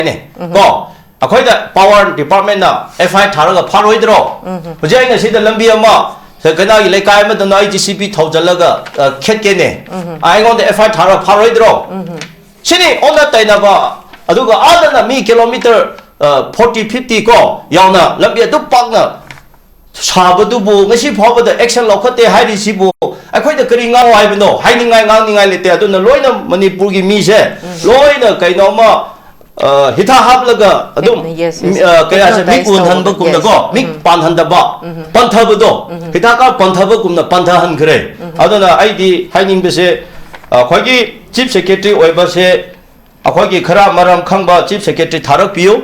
네. 거의 다 파워 디파트먼트나 FI 타르가 바로 이들어. 어제 시대 럼비 엄마 그나기 레카이면도 나이 GCP 터절라가 캣게네. 아이건데 FI 타르 바로 이들어. 신이 온다 따이나봐. 아두가 아다나 미 킬로미터 40, 50 거 야나 럼비에 또 빡나. 사버두부 ngasi phobada action lokhote hairi sibu akhoi da kari ngau ai bino haini ngai lete aduna loina manipur gi mi se loina kaino ma hitha hablaga adum kaya se mi kun han ba kum da ko mi pan han da ba pan tha do hitha ka pan tha ba kum na pan tha han kre aduna ai di hainin be se khoi gi chief secretary oi ba se akhoi gi khara maram khangba chief secretary tharak piu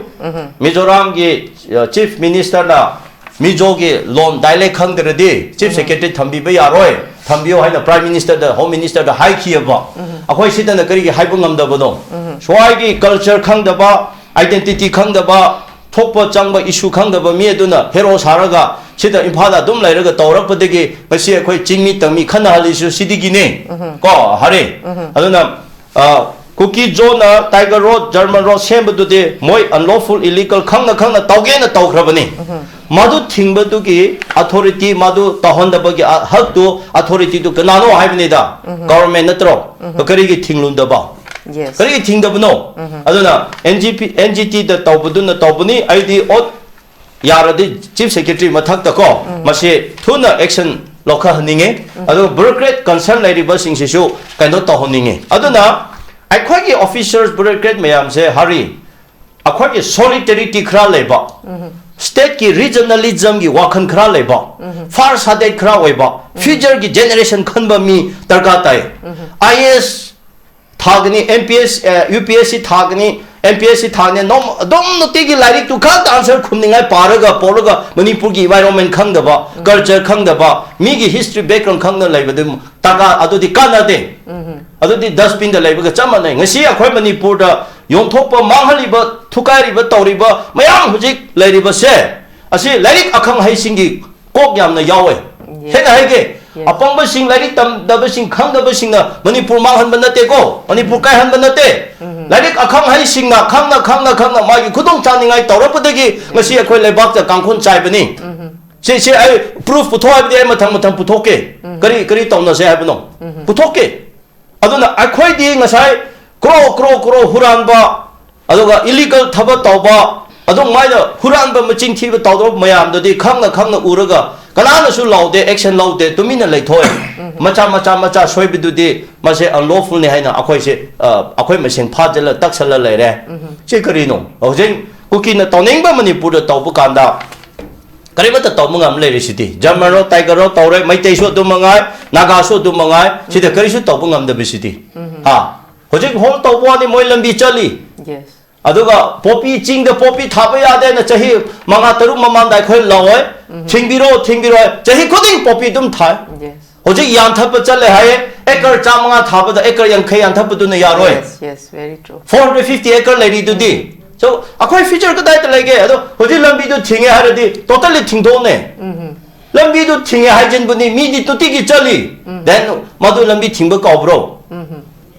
mizoram gi chief minister na 미조기 론 다일렉 칸들이 chief secretary 탐비베 야로에 탐비오 하이나 prime minister the home minister the high key 봐 아코이 시대는 그리기 하이분 감다보도 소아기 culture 칸다바 identity 칸다바 톡버 장바 이슈 칸다바 미에도나 헤로 사라가 시대 인파다 좀 라이르가 떠오르버되기 버시에 거의 징미 땅미 칸나 할 이슈 시디기네 거 하리 아도나 쿠키 존나 타이거 로드 저먼 로드 셈부도데 모이 unlawful illegal 칸나 떠게나 떠그러버니 마두 팅버두기 authority 마두 떠헌다버기 학도 authority도 그나노 하이브니다 government 너트로 그리기 팅룬다바 그리기 팅다브노 아도나 NGT 더 떠부드나 떠부니 아이디 옷 야라디 chief secretary 마탁다고 마시 투나 액션 로카 하닝에 아도 bureaucrat concern 라이리버 싱시쇼 간도 떠헌닝에 아도나 아코기 officers bureaucrat 매암세 하리 아코기 solidarity 크라 레바 state ki regionalism ki wakan khra leba far side khra weba future ki generation khanba mi tarka tai IS thagni MPS UPSC thagni MPSC thagni nom dom no tigi lari tu kha answer khumningai paraga polaga manipur ki environment khangdaba culture khangdaba mi ki history background khangna laibadum taka adudi kanade adudi dustbin da laibaga chamanai ngasi akhoi manipur da 용토법 망할리버 투가리버 떠리버 마양 후직 레리버세 아시 레릭 아캉 하이싱기 꼭 얌나 야웨 해나 해게 아빵버싱 레릭 담다버싱 캉다버싱나 머니풀 망한번 나때고 머니풀 까이 한번 나때 레릭 아캉 하이싱나 캉나 마기 구동 짜닝아이 떠러버더기 ngasi akhoi leibakta kangkhon chaibani 시 아이 프루프 부토하비데 마탕 부토게 그리 떠나세 하브노 부토게 아도나 아khoi ngасai 그로 후란바 아도가 illegal 타버 떠바 아도 마이다 후란바 머칭 티버 떠도 마얌도디 캉나 우르가 가나나수 라우데 액션 라우데 도미나 레토에 마차 소이비두디 마세 unlawful니 하이나 아코이세 아코이 머싱 파젤라 딱살라 레레 시 그리노 어젠 쿠키나 떠닝바 머니푸르 떠부 간다 그리부터 떠뭉암 레리시디 자마로 타이거로 떠레 마이테이쇼 두망아이 나가쇼 두망아이 시데 그리쇼 떠붕암데 비시디 호직 홀 떠보아니 모이 럼비 쩔리 아두가 포피 찡데 포피 타버야 되는 저희 망아 ತರು 마만다 콜 라오에 팅비로 저희 코딩 포피 좀 타 호직 양 타버 쩔레 하에 에커 자망아 타버다 에커 양케 양 타버도네 야로에 yes very true 450 에커 레디두디 저 아코이 피처 그다이들 레게 아도 호직 럼비도 팅에 하르디 토탈리 팅도네 럼비도 팅에 하진 분이 미디 또 뛰기 쩔리 then 마도 럼비 팅버 까브로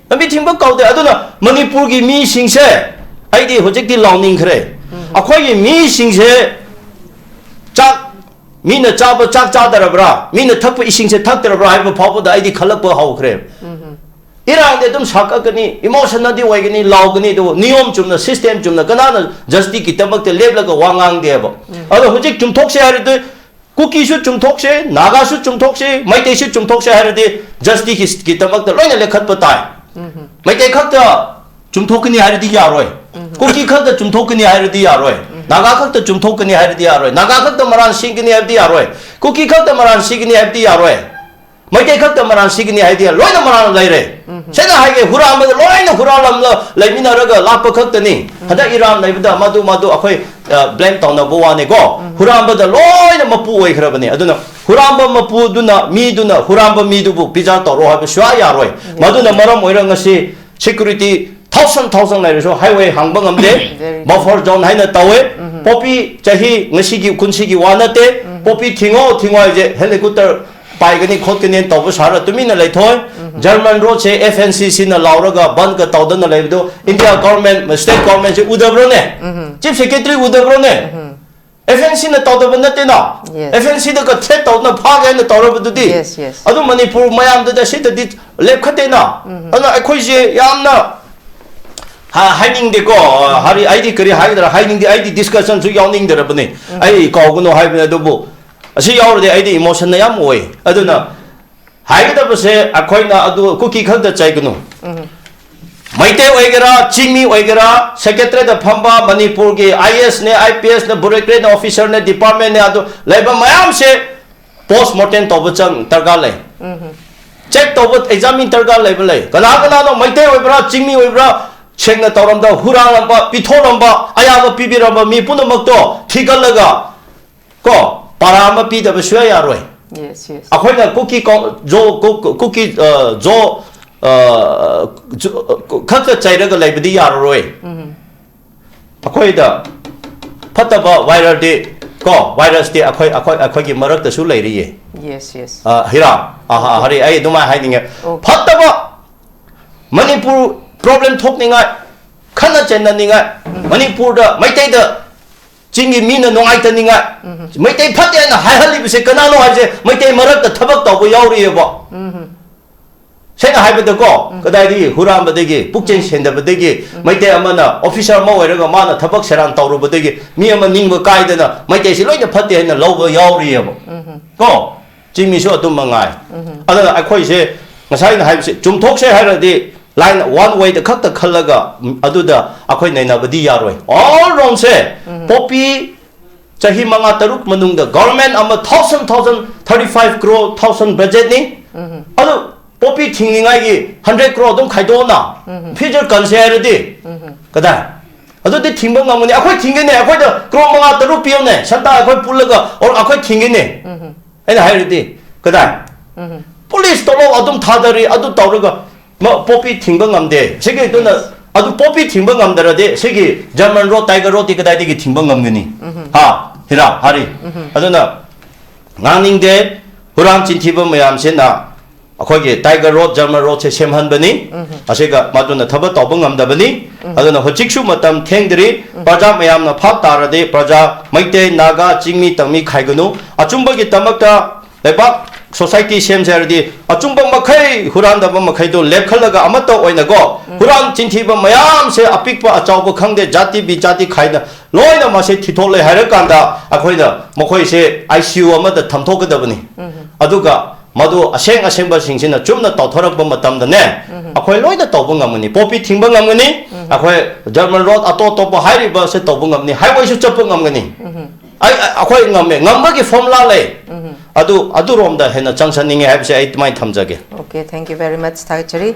lambi thingba kaude aduna manipur gi mi singse aidi hojek di lawning khre akhoi gi mi singse chak mina chaba chak chadarabra mina thap isingse thakdarabra haiba phaboda aidi khalakba haw khre irang de dum sakakani emotional di waigani lawgani do niyom chumna system chumna kanana justice ki tabak te leblaga wangang de ba ado hojek chum thokse haride कुकी शु चुमथोक से नागा शु चुमथोक से मैते शु चुमथोक से हरदे जस्टिस की तमक त लोइना लेखत पताय मैते खत चुमथोकनी हरदि यारोय कुकी खत चुमथोकनी हरदि यारोय नागा खत चुमथोकनी हरदि यारोय नागा खत मरान सिंगनी हरदि यारोय कुकी खत मरान सिंगनी हरदि यारोय मैते खत मरान सिंगनी हरदि लोइना मरान लाइरे सेना हाइगे हुराम लोइना हुरालम लाइमिनारगा लाप खतनी हदा इराम नाइबदा मदु अखोय blame tawna bowane go huramba da loina mapu oi khrabani aduna huramba mapu duna mi duna huramba mi du bu pizza to ro ha shwa ya roi maduna maram oirang ngasi security thousand lai so highway hangbang amde buffer zone haina tawe popi chahi ngasi gi kunsi gi wanate popi thingo je helicopter पाइगनी खोदगनी तब सारा तुमिन लेथोय German road से FNCC न लाउरगा बंद का तौदन लेबदो इंडिया गवर्नमेंट स्टेट गवर्नमेंट से उदब्रो ने चीफ सेक्रेटरी उदब्रो ने FNC न तौदब नते ना FNC द का थ्रेट तौदन फागे न तौरबदुदी अदु मणिपुर मयाम द सिददि लेखते ना अना अखोय जे यामना हाइनिंग देखो हरी आईडी करी हाइदरा हाइनिंग दी आईडी डिस्कशन सु याउनिंग दरबने आई कावगनो हाइबने दबो असी यावरदे आईडी इमोशन ना याम ओय अदुना हाइगदबसे अखोयना अदु कुकी खद चाइगनो मैते ओइगरा चिंगमी ओइगरा सेक्रेटरी द फंबा मणिपुर के IAS ने IPS ने ब्यूरोक्रेट ऑफिसर ने डिपार्टमेंट ने अदु लेबा मयाम से पोस्टमार्टम तोबचंग तरगा ले चेक तोबत एग्जामिन तरगा लेबले कना कना नो मैते ओइबरा चिंगमी ओइबरा सेंगना तौरमदा हुरांगबा पिथोरमबा अयाबा पिबिरमबा मी पुनमक्तो थिगलगा को पाराम पिदब सुया यारोय yes yes अखोयना कुकी जो कुकी जो खत चाइरगा लेबदी यारोय अखोयदा फतबा वायरस दे को वायरस दे अखोय की मरक तसु लेरिये yes yes हिरा हरि आई दुमा हाइनिंग फतबा मणिपुर प्रॉब्लम थोकनिंगा खना चेननिंगा मणिपुर द मैतै द चिंगी मीना नोंगाइतनिंगा मैतै फते ना हाइहलिबसे कनानो हाजे मैतै मरक द थबक तौबो यावरियबो सेना हाइबद को कदाइदि हुरामबदगी पुकचेन सेंदबदगी मैतै अमना ऑफिसर म ओइरगा माना थबक सेरान तौरुबदगी मी अम निंग काइदना मैतै सि लोइना फते हैना लौबो यावरियबो को चिंमी सो अदुम मंगाय अदा अखोइसे ngसाइना हाइबसे चुमथोकसे हाइरदि लाइन वन वे द खत खलगा अदुदा अखोय नैनाबदी यारोय ऑल रॉन्ग से पॉपी चाही मंगा तरुक मनुंग द गवर्नमेंट अम 35 crore 1000 बजट नि अदु पॉपी थिंगिंगाई गी 100 crore दम खाइदोना फ्यूचर कंसेरदि कदा अदु दि थिंबं ngमनि अखोय थिंगेने अखोय द क्रो मंगा तरुक पियोने सता अखोय पुलगा और अखोय थिंगेने एना हाइरदि कदा पुलिस तोलो अदुम थादरी अदु तौरगा पोपी थिंबं ngamde sege dona adu popi thimbang ngamdarade sege German road tiger road tikadai digi thimbang ngamgani ha hira hari aduna ngangning de huram chintiba mayam se na akhoi ge tiger road German road se semhan bani asega maduna thaba tobang ngamdabani aduna hochiksu matam thengdri praja mayam na phat tarade praja maite naga chingmi tangmi khaiganu achumba gi tamakta lebak society same सेरदी अचुंब मखै हुरान दब मखै दो लेखलगा अमत ओइनगो हुरान चिंथिब मयाम से अपिक अचाउब खंगदे जाति बि जाति खाइना लोइना मासे थिथोले हाइर कांदा अखोइना मखै से ICU अमद थमथोगदबनी अदुगा मदु असेंग असेंब सिंगसिना चुमना तौथरब मतमदने अखोइ लोइना तौब ngमनी पोपी थिंब ngमनी अखोइ जर्मन रोड अतो तोप हाइरिबा से तौब ngमनी हाइवे सु चप ngमनी अखोइ ngमे ngमबगी फॉर्मुला ले अदु रोम दा हेना चंगसनिंगे हाइबसे आई तुमाइ थमजगे okay thank you very much Thagchari